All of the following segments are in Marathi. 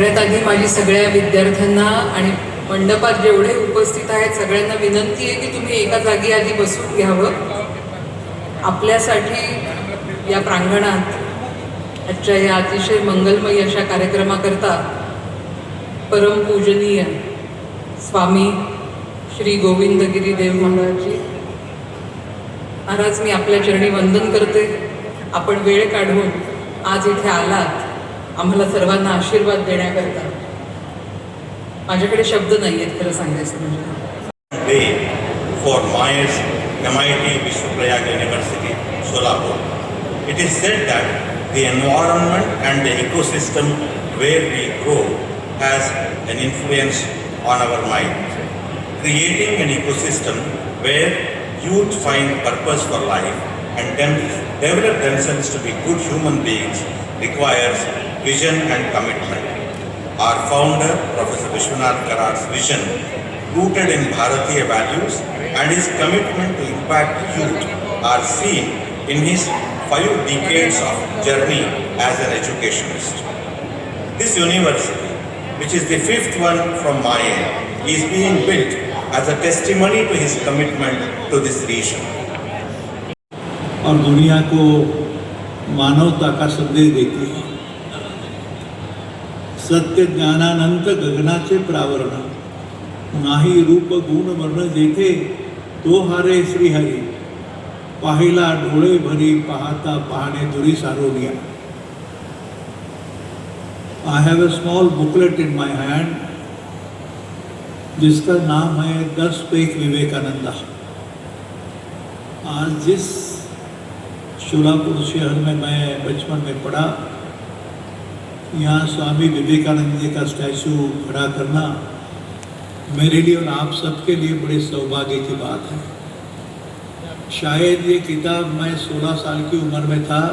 सगळ्यात आधी माझी सगळ्या विद्यार्थ्यांना आणि मंडपात जेवढे उपस्थित आहेत सगळ्यांना विनंती आहे की तुम्ही एका जागी आधी बसून घ्यावं. आपल्यासाठी या प्रांगणात आजच्या या अतिशय मंगलमय अशा कार्यक्रमाकरता परमपूजनीय स्वामी श्री गोविंदगिरी देव महाराजजी महाराज, मी आपल्या चरणी वंदन करते. आपण वेळ काढून आज इथे आलात आम्हाला सर्वांना आशीर्वाद देण्याकरता. माझ्याकडे शब्द नाही आहेत खरं सांगायचं म्हणजे. Day for MIT's MIT Vishwaprayag University, Solapur. It is said that the environment and the ecosystem where we grow has an influence on our mind. Creating an ecosystem where youth find purpose for life and then develop themselves to be good human beings requires vision and commitment. Our founder, Professor Vishwanath Karad's vision, rooted in Bharatiya values and his commitment to impact youth are seen in his 5 decades of journey as an educationist. This university, which is the 5th one from my end, is being built as a testimony to his commitment to this region. और दुनिया को मानवता का संदेश देती है. सत्य ज्ञानानंत गगनाचे प्रावरण, नाही रूप गुण वर्ण जेथे तो हारे श्रीहरी, पाहिला डोळे भरी पाहता पाहणे दुरी सारोनिया. I have a small booklet in my hand जिसका नाम है 10 पेख विवेकानंदा. आज जिस शोलापुर शहर में मैं बचपन में पढ़ा, यहाँ स्वामी विवेकानंद जी का स्टैचू खड़ा करना मेरे लिए और आप सबके लिए बड़े सौभाग्य की बात है. शायद ये किताब मैं 16 साल की उम्र में था,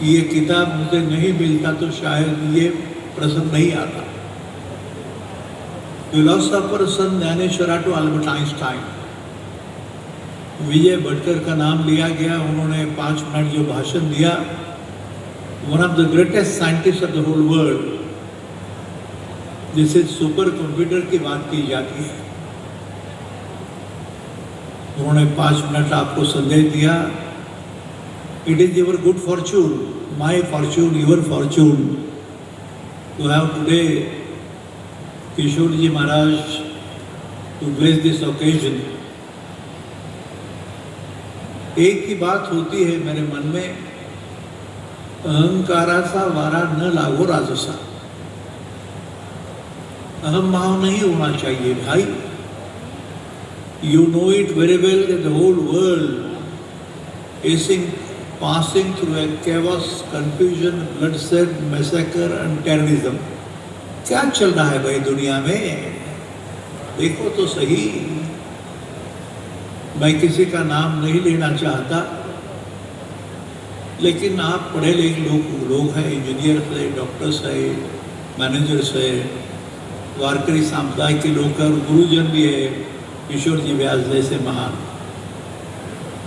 ये किताब मुझे नहीं मिलता तो शायद ये प्रसंग नहीं आता. Philosopher Sant Dnyaneshwara to Albert Einstein, Vijay Bhatkar का नाम लिया गया. उन्होंने 5 मिनट जो भाषण दिया, one of the greatest scientist of the whole world, जिसे सुपर कंप्यूटर की बात की जाती है, उन्होंने 5 मिनट आपको संदेश दिया. It is your good fortune, my fortune, your fortune to have today Kishore ji Maharaj to bless this occasion. एक ही बात होती है मेरे मन में, अहंकाराचा वारा न लागो राजसा. अहम भाव नहीं होना चाहिए भाई. You know it very well that the whole world is passing through a chaos, confusion, bloodshed, massacre and terrorism. क्या चल रहा है भाई दुनिया में? देखो तो सही. मैं किसी का नाम नहीं लेना चाहता, लेकिन आप पढ़े लिखे लोग हैं, इंजीनियर्स है, डॉक्टर्स है, मैनेजर्स है, वारकरी समुदाय के लोग हैं और गुरुजन भी है, किशोर जी व्यास जैसे महान.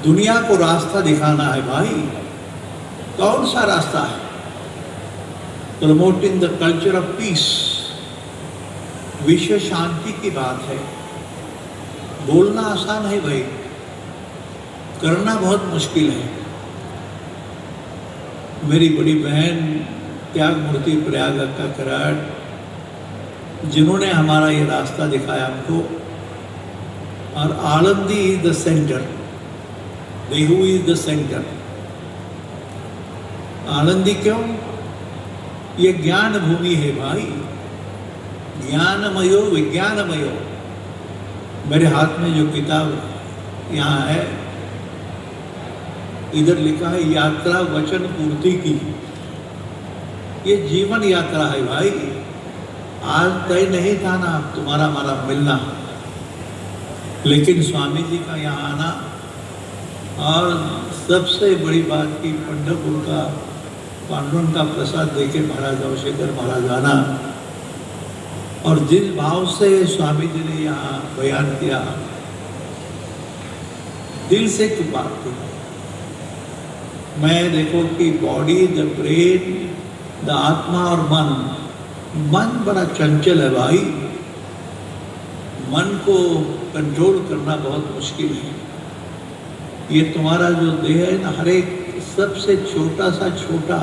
दुनिया को रास्ता दिखाना है भाई. कौन सा रास्ता है? Promoting the culture of peace, विश्व शांति की बात है. बोलना आसान है भाई, करना बहुत मुश्किल है. मेरी बड़ी बहन त्याग मूर्ति प्रयाग अक्का कराड़, जिन्होंने हमारा ये रास्ता दिखाया हमको. और Alandi is the centre, Dehu is the centre. आनंदी क्यों? ये ज्ञान भूमि है भाई, ज्ञानमयो विज्ञानमयो. मेरे हाथ में जो किताब यहाँ है, इधर लिखा है यात्रा वचन पूर्ति की. ये जीवन यात्रा है भाई. आज तय नहीं था ना तुम्हारा हमारा मिलना, लेकिन स्वामी जी का यहाँ आना और सबसे बड़ी बात की पंढरपुर का पांडुरंग का प्रसाद देके महाराज अवशेखर महाराज आना, और जिस भाव से स्वामी जी ने यहाँ बयान किया, दिल से की बात की. मैं देखो कि बॉडी, द ब्रेन, द आत्मा और मन मन बड़ा चंचल है भाई, मन को कंट्रोल करना बहुत मुश्किल है। ये तुम्हारा जो देह है ना, हर एक सबसे छोटा सा छोटा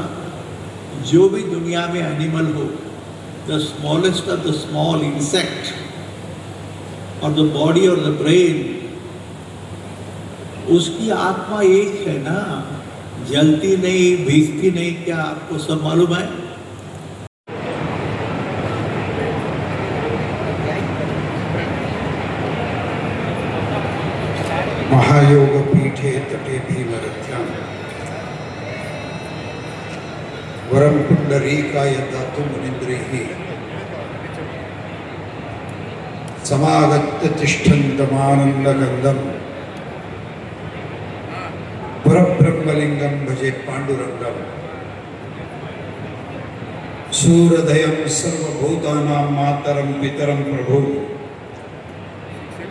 जो भी दुनिया में एनिमल हो, the smallest of the small insect और द बॉडी और द ब्रेन, उसकी आत्मा एक है ना, जलती नहीं भीगती नहीं, क्या आपको सब मालूम है? महायोग पीठे तटे भीमरथ्याम वरम पुंडरीकाय दातु मुनीन्द्रैः समागत्य तिष्ठन्तमानन्दगन्धं परब्रह्मलिङ्गं भजे पाण्डुरङ्गं सूरदयं सर्वभूतानां मातरं पितरं प्रभु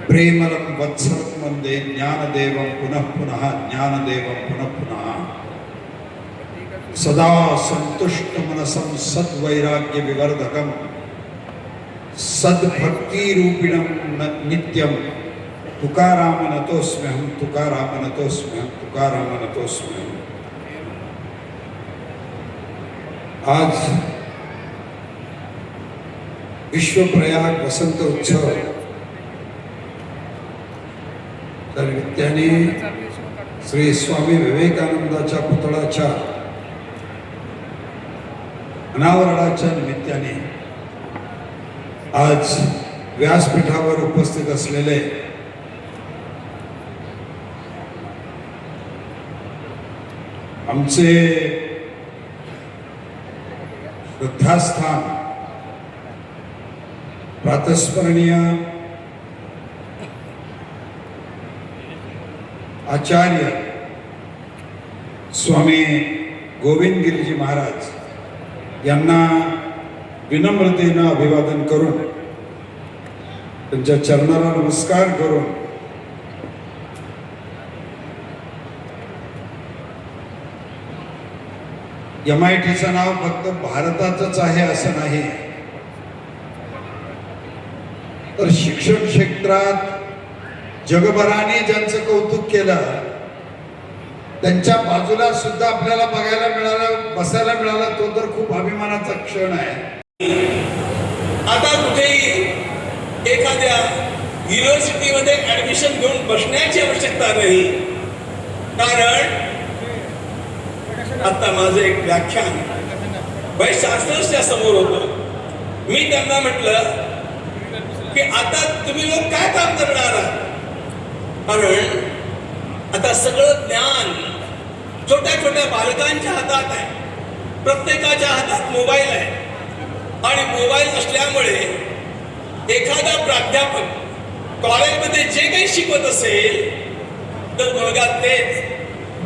प्रेमलं वत्सलं वन्दे ज्ञानदेवं पुनः पुनः ज्ञानदेवं पुनः पुनः सदा सन्तुष्टमनसं सद्वैराग्यविवर्धकं सद्भक्तिरूपिणं नित्यं तुकाराम नतोऽस्म्यहं तुकाराम नतोऽस्म्यहं तुकाराम नतोऽस्म्यहं। आज विश्व प्रयाग वसंत उत्सव तर निमित्ताने श्री स्वामी विवेकानंदाच्या पुतळ्याच्या अनावरणाच्या निमित्ताने आज व्यासपीठावर उपस्थित असलेले आमचे श्रद्धास्थान प्रातस्मरणीय आचार्य स्वामी गोविंदगिरीजी महाराज यांना विनम्रतेनं अभिवादन करून त्यांच्या चरणाला नमस्कार करून MITचं नाव फक्त भारताचंच आहे असं नाही, तर शिक्षण क्षेत्रात जगभराने ज्यांचं कौतुक केलं त्यांच्या बाजूला सुद्धा आपल्याला बघायला मिळालं, बसायला मिळालं, तो तर खूप अभिमानाचा क्षण आहे। आता कुठेही एखाद्या युनिव्हर्सिटीमध्ये ऍडमिशन घेऊन बसण्याची आवश्यकता नाही, कारण आता माझं एक व्याख्यान शास्त्रज्ञांच्या समोर होतं। मी त्यांना म्हटलं की आता तुम्ही लोक काय काम करणार आहात, कारण आता सगळं ज्ञान छोट्या छोट्या बालकांच्या हातात आहे, प्रत्येकाच्या हातात मोबाईल आहे आणि मोबाईल असल्यामुळे एखादा प्राध्यापक कॉलेजमध्ये जे काही शिकवत असेल तर वर्गात तेच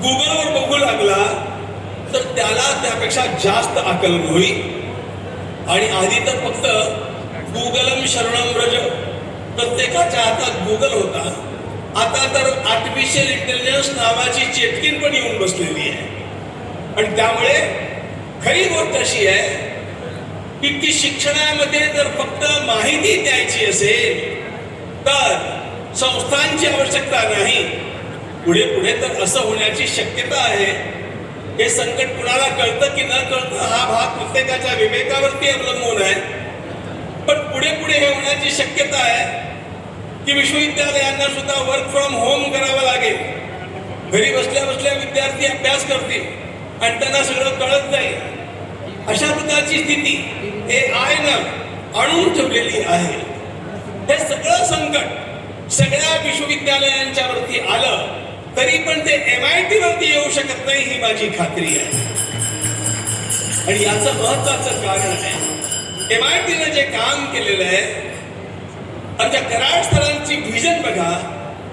गुगलवर बघू लागला तर त्याला त्यापेक्षा जास्त आकलन होईल। आणि आधी तर फक्त गुगलम शरणम व्रज, प्रत्येकाच्या हातात गुगल होता, आता तर आर्टिफिशियल इंटेलिजन्स नावाची चेटकीन पण येऊन बसलेली आहे। आणि त्यामुळे खरी गोष्ट अशी आहे की शिक्षणामध्ये जर फक्त माहिती द्यायची असेल तर संस्थांची आवश्यकता नाही, पुढे पुढे तर असं होण्याची शक्यता आहे। हे संकट कुणाला कळतं की न कळतं हा भाग प्रत्येकाच्या विवेकावरती अवलंबून आहे, पण पुढे पुढे हे होण्याची शक्यता आहे की विश्वविद्यालयांना सुद्धा वर्क फ्रॉम होम करावं लागेल। घरी बसल्या बसल्या विद्यार्थी अभ्यास करतील आणि त्यांना सगळं कळत जाईल। अशा प्रकारची स्थिती AI न आणून ठेवलेली आहे। हे सगळं संकट सगळ्या विश्वविद्यालयांच्या वरती आलं तरी पण ते MIT वरती येऊ शकत नाही ही माझी खात्री आहे। आणि याचं महत्वाचं कारण आहे MIT ने जे काम केलेलं आहे, आमच्या कराड सरांची व्हिजन बघा,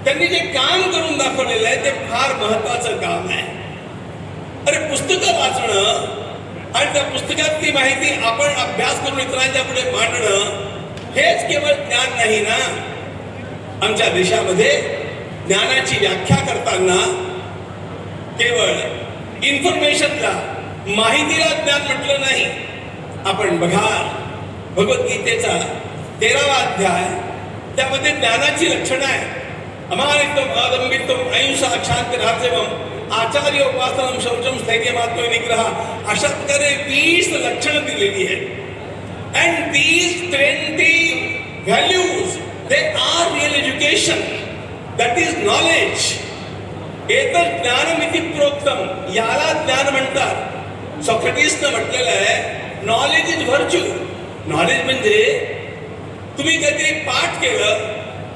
त्यांनी जे काम करून दाखवलेलं आहे ते फार महत्वाचं काम आहे। अरे पुस्तकं वाचणं आणि त्या पुस्तकातली माहिती आपण अभ्यास करून इतरांच्या पुढे मांडणं हेच केवळ ज्ञान नाही ना। आमच्या देशामध्ये ज्ञानाची व्याख्या करताना केवळ इन्फॉर्मेशनला, माहितीला ज्ञान म्हटलं नाही। आपण बघा भगवद्गीतेचा 13वा अध्याय, त्यामध्ये ज्ञानाची लक्षणं आहे. अमानित्वम, अदंभित्वम, अहिंसा, क्षांतिरार्जवम, आचार्य उपासनम, शौचम, स्थैर्यम, आत्मनिग्रह, अशा प्रकारे 20 लक्षणं दिलेली आहेत. And these 20 values, they are real education. That is knowledge. एतत् ज्ञानमिति प्रोक्तम, याला ज्ञान म्हणतात. सॉक्रेटिसनं म्हटलेलं आहे नॉलेज इज व्हर्च्यू. नॉलेज म्हणजे तुम्ही काहीतरी पाठ केलं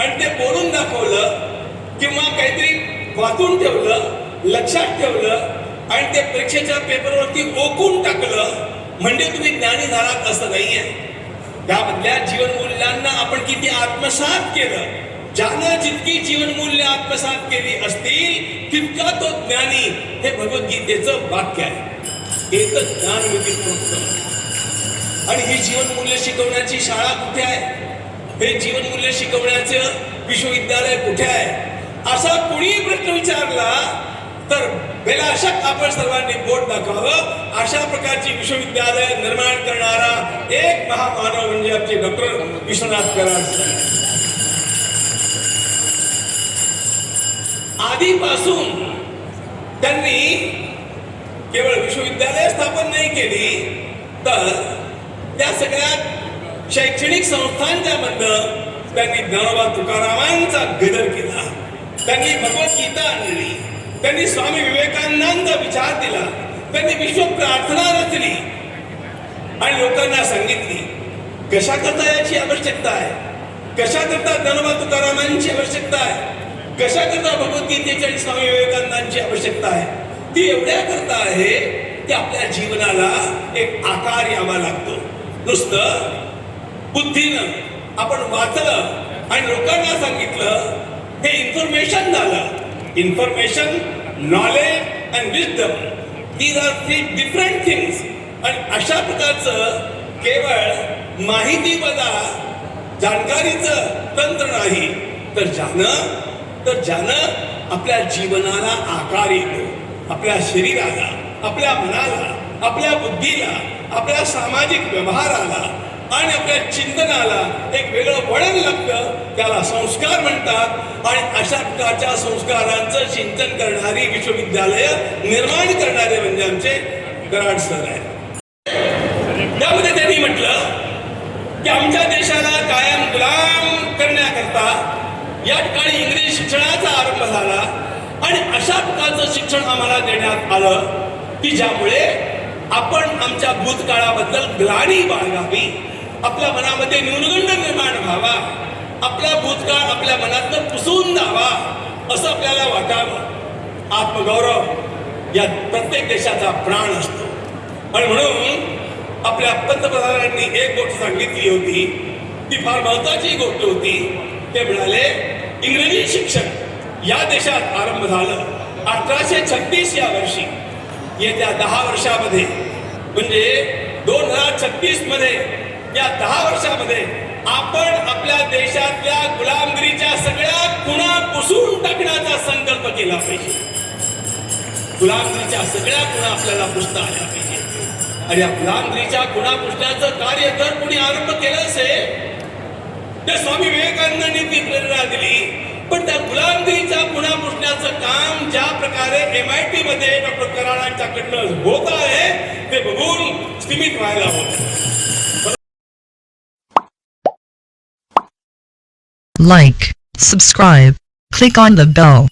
आणि ते बोलून दाखवलं किंवा काहीतरी वाचून ठेवलं, लक्षात ठेवलं आणि ते परीक्षेच्या पेपरवरती ओकून टाकलं म्हणजे तुम्ही ज्ञानी झालात असं नाहीये. त्यामधल्या जीवनमूल्यांना आपण किती आत्मसात केलं, ज्यानं जितकी जीवनमूल्य आत्मसात केली असतील तितका तो ज्ञानी, हे भगवद्गीतेचं वाक्य आहे. एकच ज्ञान मिळते प्रोत्साहन. आणि ही जीवनमूल्य शिकवण्याची शाळा कुठे आहे, हे जीवनमूल्य शिकवण्याचं विश्वविद्यालय कुठे आहे, असा कुणी प्रश्न विचारला तर बेलाशक आपण सर्वांनी बोट दाखवावं. अशा प्रकारची विश्वविद्यालय निर्माण करणारा एक महामानव म्हणजे आमचे डॉक्टर विश्वनाथ कराड साहेब. आधीपासून त्यांनी केवळ विश्वविद्यालय स्थापन नाही केली, तर त्या सगळ्या शैक्षणिक संस्थांच्या मधनं त्यांनी ज्ञानोबा तुकारामांचा गदर केला. त्यांनी भगवद्गीता आणली, त्यांनी स्वामी विवेकानंदांचा विचार दिला, त्यांनी विश्व प्रार्थना रचली आणि लोकांना सांगितली कशा करता याची आवश्यकता आहे, कशा करता ज्ञानोबा तुकारामांची आवश्यकता आहे, कशा करता भगवद्गीतेची आणि स्वामी विवेकानंदांची आवश्यकता आहे. ती एवढ्या करता आहे की आपल्या जीवनाला एक आकार यावा लागतो. नुसतं बुद्धीनं आपण वाचलं आणि लोकांना सांगितलं हे इन्फॉर्मेशन झालं. Information, knowledge and wisdom, these are 3 different things. आणि अशा प्रकारचं केवळ माहितीपदा जाणकारीचं तंत्र नाही, तर ज्यानं आपल्या जीवनाला आकार येतो, आपल्या शरीराला, आपल्या मनाला, आपल्या बुद्धीला, आपल्या सामाजिक व्यवहाराला आणि आपल्या चिंतनाला एक वेगळं वळण लागतं, त्याला संस्कार म्हणतात. आणि अशा प्रकारच्या संस्कारांचं सिंचन करणारी विश्वविद्यालय निर्माण करणारे म्हणजे आमचे कराड सर आहेत. त्यामध्ये त्यांनी म्हटलं की आमच्या देशाला कायम गुलाम करण्याकरता या ठिकाणी इंग्रजी शिक्षणाचा आरंभ झाला आणि अशा प्रकारचं शिक्षण आम्हाला देण्यात आलं की ज्यामुळे आपण आमच्या भूतकाळाबद्दल ग्लानी बाळगावी, आपल्या मनामध्ये न्यूनगंड निर्माण व्हावा, आपला भूतकाळ आपल्या मनातनं पुसून जावा असं आपल्याला वाटावं. आत्मगौरव या प्रत्येक देशाचा प्राण असतो. आणि म्हणून आपल्या पंतप्रधानांनी एक गोष्ट सांगितली होती, ती फार महत्वाची गोष्ट होती. ते म्हणाले इंग्रजी शिक्षण या देशात आरंभ झालं 1836 या वर्षी. येत्या 10 वर्षामध्ये म्हणजे 2036 मध्ये, या 10 वर्षामध्ये आपण आपल्या देशातल्या गुलामगिरीच्या सगळ्या खुणा पुसून टाकण्याचा संकल्प केला पाहिजे. गुलामगिरीच्या सगळ्या खुणा आपल्याला पुसता आल्या पाहिजे. आणि या गुलामगिरीच्या खुणा पुसण्याचं कार्य जर कोणी आरंभ केलं असेल तर स्वामी विवेकानंदांनी ती प्रेरणा दिली. पण त्या गुलामगिरीच्या खुणा पुसण्याचं काम ज्या प्रकारे MIT मध्ये डॉक्टर कराडांच्याकडनं होत आहे ते बघून स्थिमित व्हायला होतं. Like, subscribe, click on the bell.